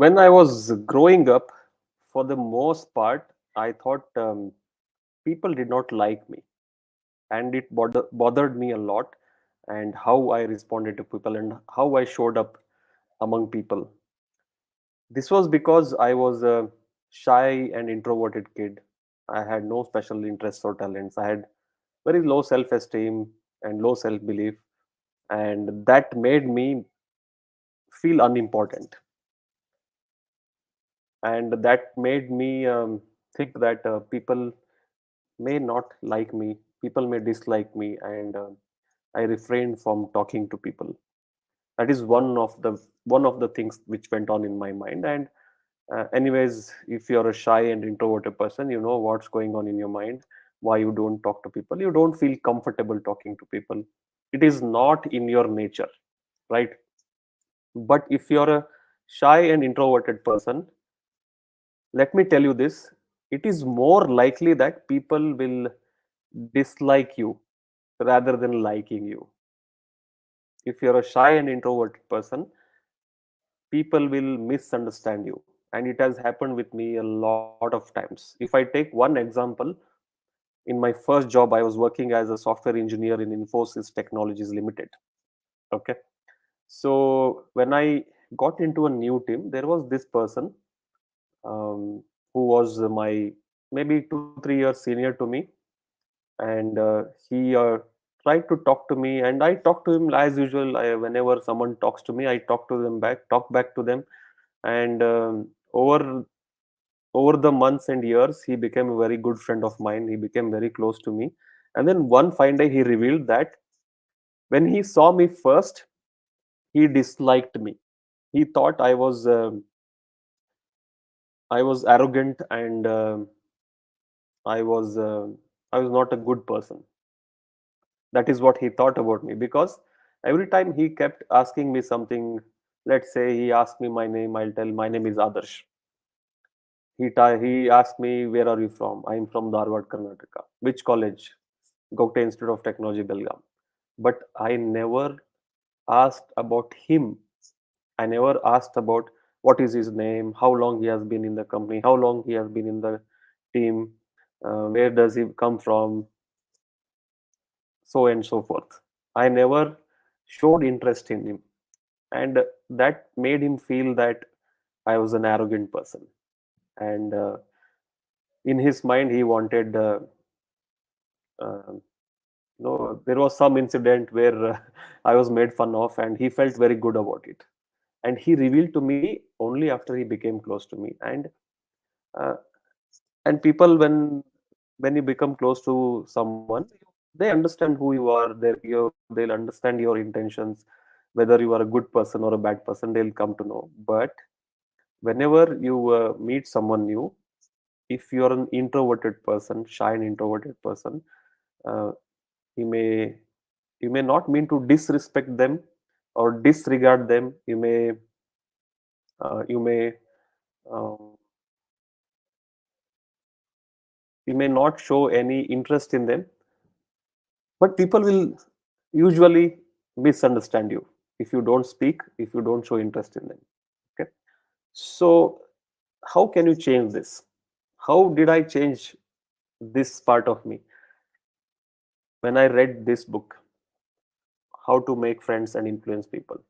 When I was growing up, for the most part, I thought people did not like me, and it bothered me a lot, and how I responded to people and how I showed up among people. This was because I was a shy and introverted kid. I had no special interests or talents. I had very low self esteem and low self belief, and that made me feel unimportant. And that made me think that people may not like me, people may dislike me, and I refrained from talking to people. That is one of the things which went on in my mind. And anyways, if you're a shy and introverted person, you know what's going on in your mind, why you don't talk to people, you don't feel comfortable talking to people. It is not in your nature, right? But if you're a shy and introverted person, let me tell you this, it is more likely that people will dislike you rather than liking you. If you're a shy and introverted person, people will misunderstand you. And it has happened with me a lot of times. If I take one example, in my first job, I was working as a software engineer in Infosys Technologies Limited. Okay. So when I got into a new team, there was this person who was my maybe 2 3 years senior to me, and he tried to talk to me, and I talked to him as usual. Whenever someone talks to me, I talk back to them, and over the months and years, he became a very good friend of mine. He became very close to me, and then one fine day, he revealed that when he saw me first, he disliked me. He thought I was arrogant, and I was uh, I was not a good person. That is what he thought about me, because every time he kept asking me something. Let's say he asked me my name, I'll tell my name is Adarsh. He asked me, where are you from? I'm from Dharwad, Karnataka. Which college? Gokte Institute of Technology, Belgaum. But I never asked about him. I never asked about what is his name, how long he has been in the company, how long he has been in the team, where does he come from, so and so forth. I never showed interest in him, and that made him feel that I was an arrogant person. And in his mind, he wanted, uh, there was some incident where I was made fun of, and he felt very good about it. And he revealed to me only after he became close to me. Uh, and people, when you become close to someone, they understand who you are. They'll understand your intentions, whether you are a good person or a bad person. They'll come to know. But whenever you meet someone new, if you're an introverted person, shy and introverted person, uh, you may you may not mean to disrespect them or disregard them. You may um, you may not show any interest in them, but people will usually misunderstand you if you don't speak, if you don't show interest in them. Okay. So how can you change this? How did I change this part of me? When I read this book, How to Make Friends and Influence People,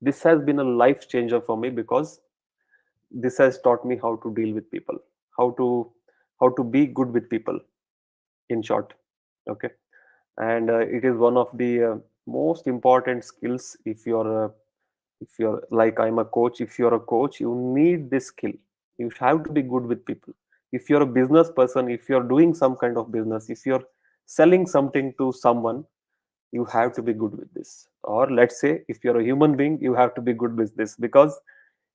this has been a life changer for me, because this has taught me how to deal with people, how to how to be good with people, in short. Okay. And it is one of the most important skills. If you're like, I'm a coach, if you're a coach, you need this skill. You have to be good with people. If you're a business person, if you're doing some kind of business, if you're selling something to someone, you have to be good with this. Or let's say, if you're a human being, you have to be good with this, because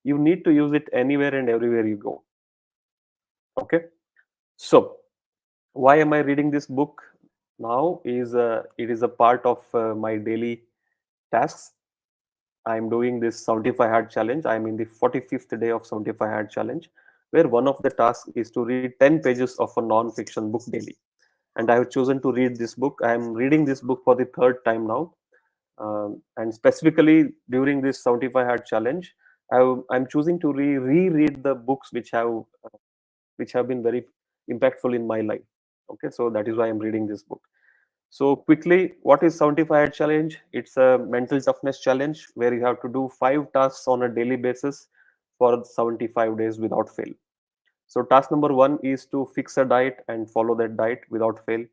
you need to use it anywhere and everywhere you go. Okay. So why am I reading this book now? Is It is a part of my daily tasks. I'm doing this 75 hard challenge. I'm in the 45th day of 75 hard challenge, where one of the tasks is to read 10 pages of a non-fiction book daily. And I have chosen to read this book. I'm reading this book for the third time now. And specifically during this 75 hard challenge, I'm choosing to reread the books which have been very impactful in my life. Okay, so that is why I'm reading this book. So quickly, what is 75 Hard Challenge? It's a mental toughness challenge where you have to do 5 tasks on a daily basis for 75 days without fail. So task number one is to fix a diet and follow that diet without fail.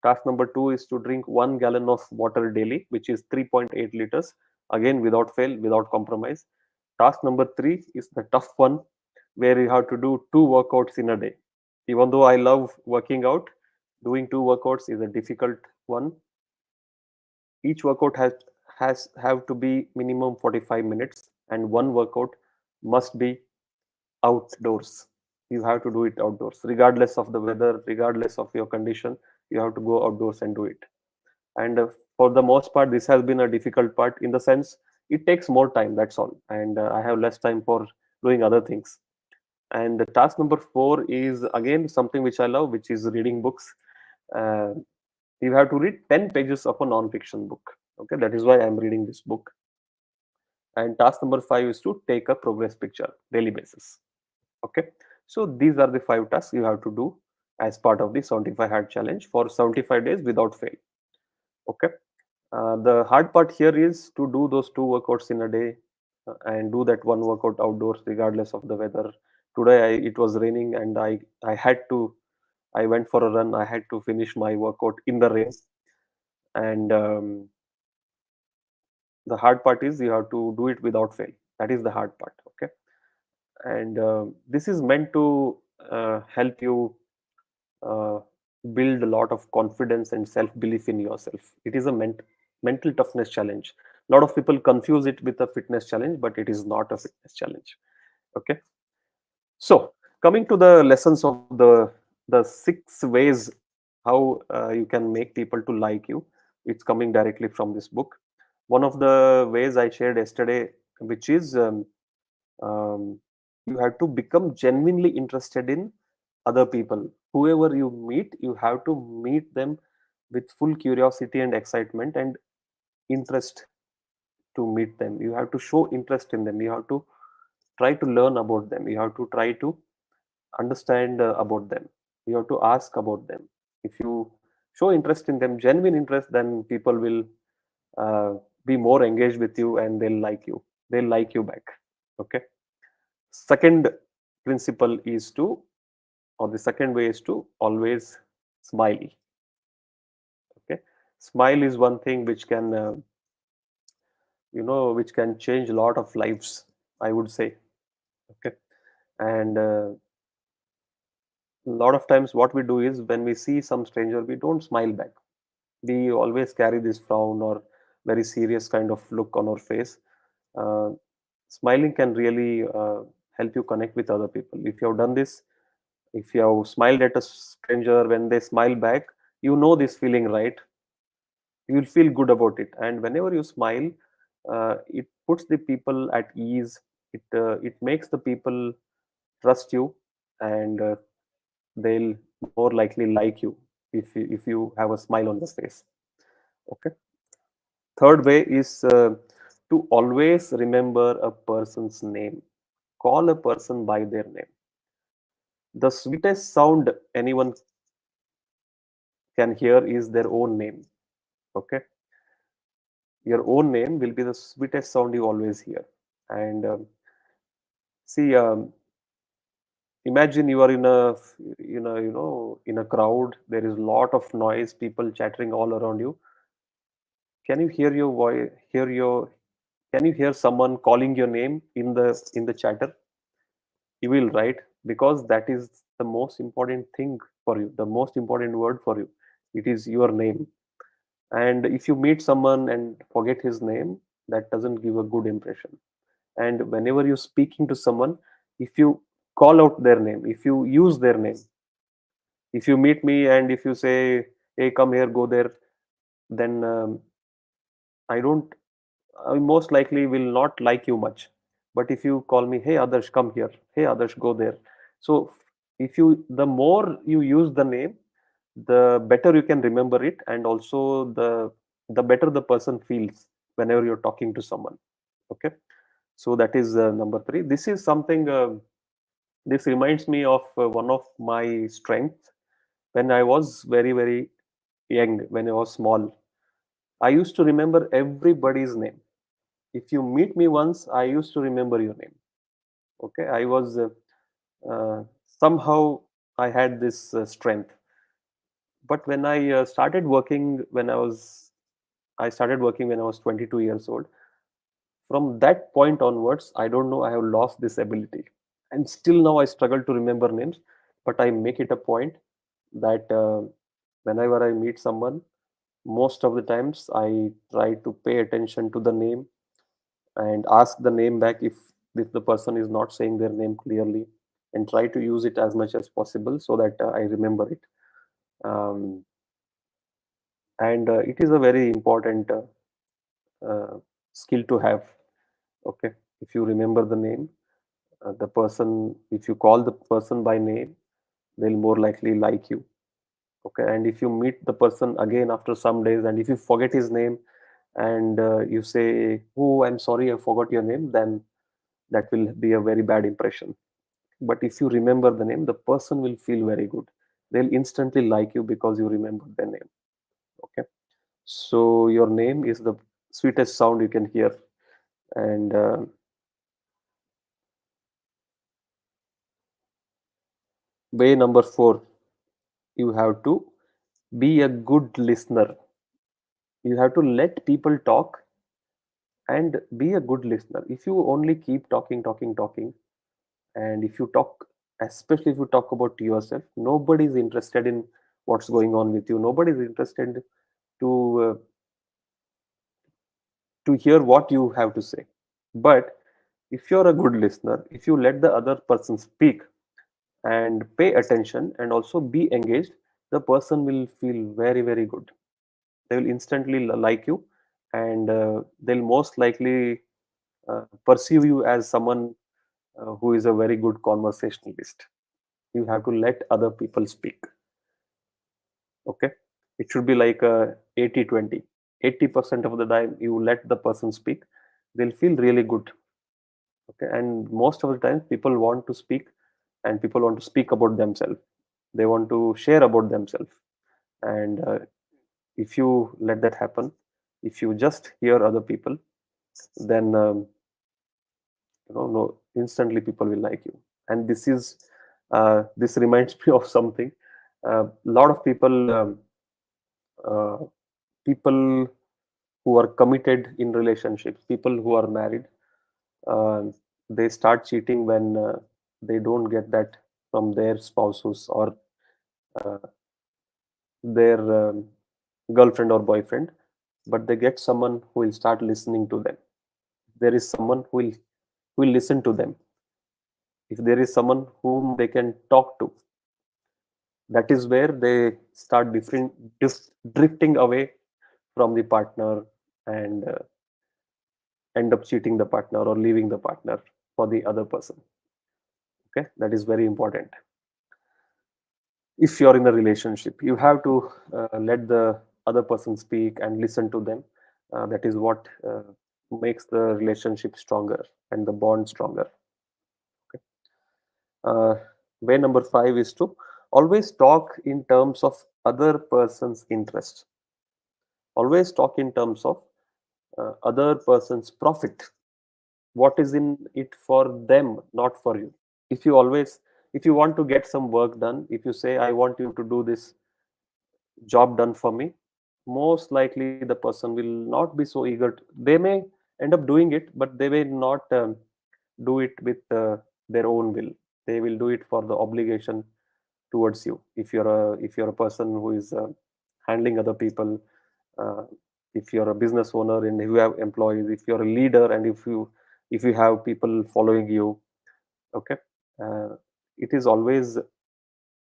Task number two is to drink 1 gallon of water daily, which is 3.8 liters, again without fail, without compromise. Task number three is the tough one, where you have to do 2 workouts in a day. Even though I love working out, doing 2 workouts is a difficult one. Each workout has have to be minimum 45 minutes, and one workout must be outdoors. You have to do it outdoors, regardless of the weather, regardless of your condition. You have to go outdoors and do it. And for the most part, this has been a difficult part in the sense it takes more time. That's all, and I have less time for doing other things. And the task number four is again something which I love, which is reading books. Uh, you have to read 10 pages of a non-fiction book. Okay, that is why I'm reading this book. And task number five is to take a progress picture daily basis. Okay, so these are the 5 tasks you have to do as part of the 75 hard challenge for 75 days without fail. Okay, the hard part here is to do those 2 workouts in a day and do that one workout outdoors regardless of the weather. Today it was raining and I had to, I went for a run. I had to finish my workout in the rain. And the hard part is you have to do it without fail. That is the hard part. Okay, and this is meant to help you uh, build a lot of confidence and self belief in yourself. It is a mental toughness challenge. A lot of people confuse it with a fitness challenge, but it is not a fitness challenge. Okay, so coming to the lessons of the 6 ways how you can make people to like you. It's coming directly from this book. One of the ways I shared yesterday, which is um, you have to become genuinely interested in other people. Whoever you meet, you have to meet them with full curiosity and excitement and interest to meet them. You have to show interest in them. You have to try to learn about them. You have to try to understand about them. You have to ask about them. If you show interest in them, genuine interest, then people will uh, be more engaged with you and they'll like you. They'll like you back. Okay. Second principle is to, or the second way is to always smile. Okay, smile is one thing which can which can change a lot of lives, I would say. Okay, and a lot of times what we do is when we see some stranger, we don't smile back. We always carry this frown or very serious kind of look on our face. uh, Smiling can really help you connect with other people. If you have done this, if you have smiled at a stranger, when they smile back, you know this feeling, right? You will feel good about it. And whenever you smile, it puts the people at ease. It makes the people trust you, and they'll more likely like you if you have a smile on the face. Okay. Third way is to always remember a person's name. Call a person by their name. The sweetest sound anyone can hear is their own name. Okay, your own name will be the sweetest sound you always hear. And see, imagine you are in a in a crowd. There is a lot of noise, people chattering all around you. Can you hear your voice? Hear your Can you hear someone calling your name in the chatter? You will, right? Because that is the most important thing for you. The most important word for you. It is your name. And if you meet someone and forget his name, that doesn't give a good impression. And whenever you're speaking to someone, if you call out their name, if you use their name, if you meet me and if you say, hey, come here, go there, then I don't, I most likely will not like you much. But if you call me, hey, Adarsh, come here, hey, Adarsh, go there. So if you, the more you use the name, the better you can remember it, and also the better the person feels whenever you're talking to someone. Okay, So that is number three. This is something. This reminds me of one of my strengths when I was very young. When I was small, I used to remember everybody's name. If you meet me once, I used to remember your name. Okay, I was somehow I had this strength. But when I started working, I started working when I was 22 years old. From that point onwards, I don't know, I have lost this ability. And still now I struggle to remember names, but I make it a point that whenever I meet someone, most of the times I try to pay attention to the name and ask the name back if the person is not saying their name clearly, and try to use it as much as possible so that I remember it. Um, and it is a very important uh, skill to have. Okay, if you remember the name, the person, if you call the person by name, they'll more likely like you. Okay, and if you meet the person again after some days, and if you forget his name, and you say, "Oh, I'm sorry, I forgot your name," then that will be a very bad impression. But if you remember the name, the person will feel very good. They'll instantly like you because you remember their name. Okay, so your name is the sweetest sound you can hear. And way number four, you have to be a good listener. You have to let people talk and be a good listener. If you only keep talking, and if you talk, especially if you talk about yourself, nobody is interested in what's going on with you. Nobody is interested to hear what you have to say. But if you're a good listener, if you let the other person speak and pay attention and also be engaged, the person will feel very good. They will instantly like you, and they'll most likely perceive you as someone who is a very good conversationalist. You have to let other people speak. Okay, it should be like a 80-20. 80% of the time you let the person speak, they'll feel really good. Okay, and most of the time people want to speak, and people want to speak about themselves. They want to share about themselves. And if you let that happen, if you just hear other people, then no, instantly people will like you. And this reminds me of something. A lot of uh, people who are committed in relationships, people who are married, uh, they start cheating when they don't get that from their spouses or uh, their girlfriend or boyfriend, but they get someone who will start listening to them. There is someone who will listen to them. If there is someone whom they can talk to, that is where they start drifting away from the partner, and end up cheating the partner or leaving the partner for the other person. Okay, that is very important. If you're in a relationship, you have to let the other person speak and listen to them. That is what makes the relationship stronger and the bond stronger. Okay. uh, Way number five is to always talk in terms of other person's interest. Always talk in terms of other person's profit. What is in it for them, not for you. If you always, if you want to get some work done, if you say, I want you to do this job done for me, most likely the person will not be so eager they may end up doing it, but they may not do it with their own will. They will do it for the obligation towards you. If you're a person who is handling other people, uh, if you're a business owner and you have employees, if you're a leader and if you have people following you. Okay, uh, it is always,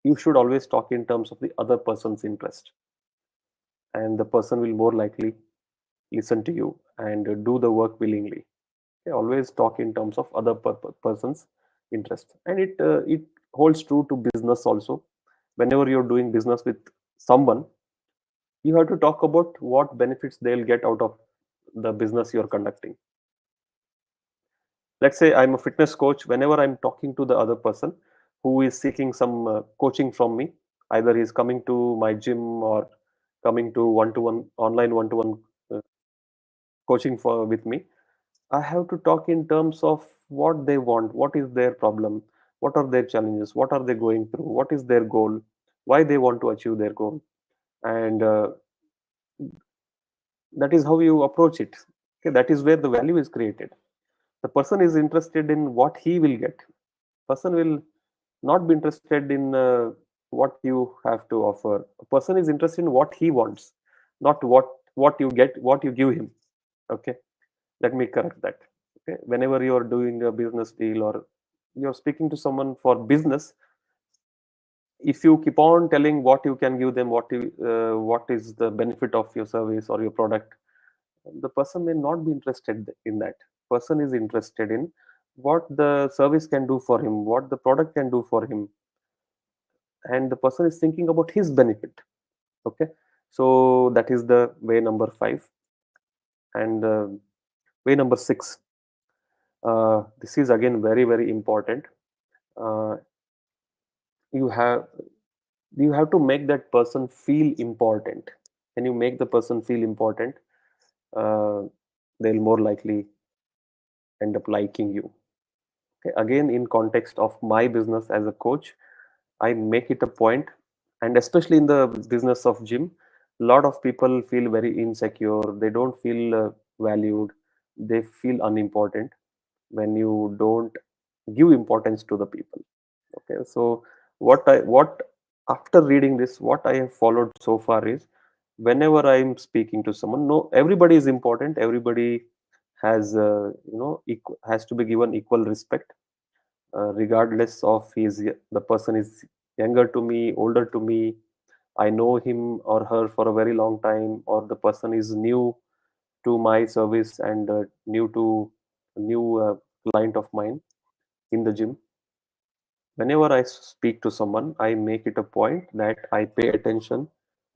you should always talk in terms of the other person's interest, and the person will more likely listen to you and do the work willingly. Okay, always talk in terms of other person's interest, and it holds true to business also. Whenever you're doing business with someone, you have to talk about what benefits they'll get out of the business you're conducting. Let's say I'm a fitness coach. Whenever I'm talking to the other person who is seeking some coaching from me, either he's coming to my gym or coming to one-to-one online one-to-one uh, coaching for with me, I have to talk in terms of what they want, what is their problem, what are their challenges, what are they going through, what is their goal, why they want to achieve their goal, and that is how you approach it. Okay, that is where the value is created. The person is interested in what he will get. Person will not be interested in what you have to offer. A person is interested in what he wants, not what you get, what you give him. Okay, let me correct that. Okay, whenever you are doing a business deal or you're speaking to someone for business, if you keep on telling what you can give them, what is the benefit of your service or your product, the person may not be interested in that. Person is interested in what the service can do for him, what the product can do for him, and the person is thinking about his benefit. Okay, so that is the way number 5. And way number 6, this is again very very important. uh, you have you have to make that person feel important. When you make the person feel important, uh, they'll more likely end up liking you. Okay, again, in context of my business as a coach, I make it a point, and especially in the business of gym, a lot of people feel very insecure. They don't feel valued. They feel unimportant when you don't give importance to the people. Okay, so what after reading this, what I have followed so far is, whenever I'm speaking to someone, no, everybody is important. Everybody has has to be given equal respect, regardless of the person is younger to me, older to me, I know him or her for a very long time, or the person is new to my service and new client of mine in the gym. Whenever I speak to someone, I make it a point that I pay attention,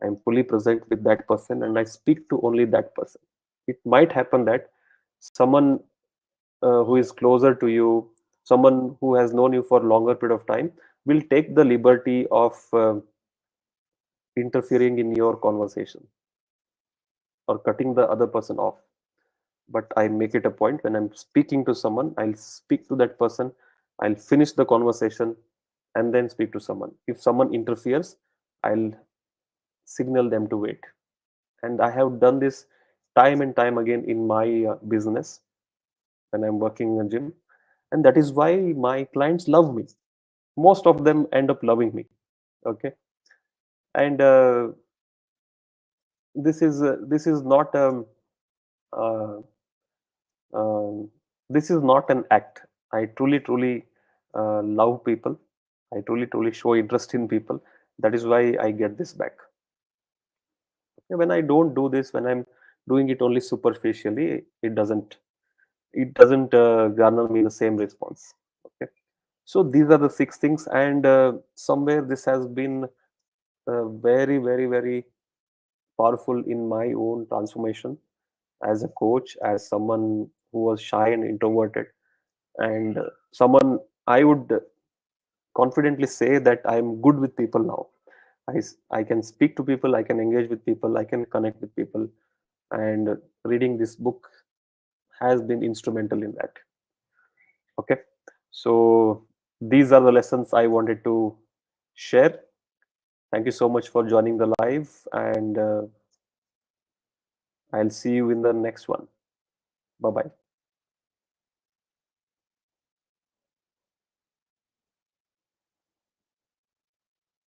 I'm fully present with that person, and I speak to only that person. It might happen that someone who is closer to you, someone who has known you for a longer period of time, will take the liberty of interfering in your conversation or cutting the other person off. But I make it a point, when I'm speaking to someone, I'll speak to that person, I'll finish the conversation, and then speak to someone. If someone interferes, I'll signal them to wait. And I have done this time and time again in my business when I'm working in a gym. And that is why my clients love me. Most of them end up loving me. Okay. And this is not uh, um, this is not an act. I truly love people. I truly show interest in people. That is why I get this back. Okay, when I don't do this, when I'm doing it only superficially, it doesn't garner me the same response. Okay, so these are the 6 things, and somewhere this has been very very powerful in my own transformation as a coach, as someone who was shy and introverted, and someone I would confidently say that I'm good with people now. I can speak to people, I can engage with people, I can connect with people, and reading this book has been instrumental in that. Okay, so these are the lessons I wanted to share. Thank you so much for joining the live, and I'll see you in the next one. Bye bye.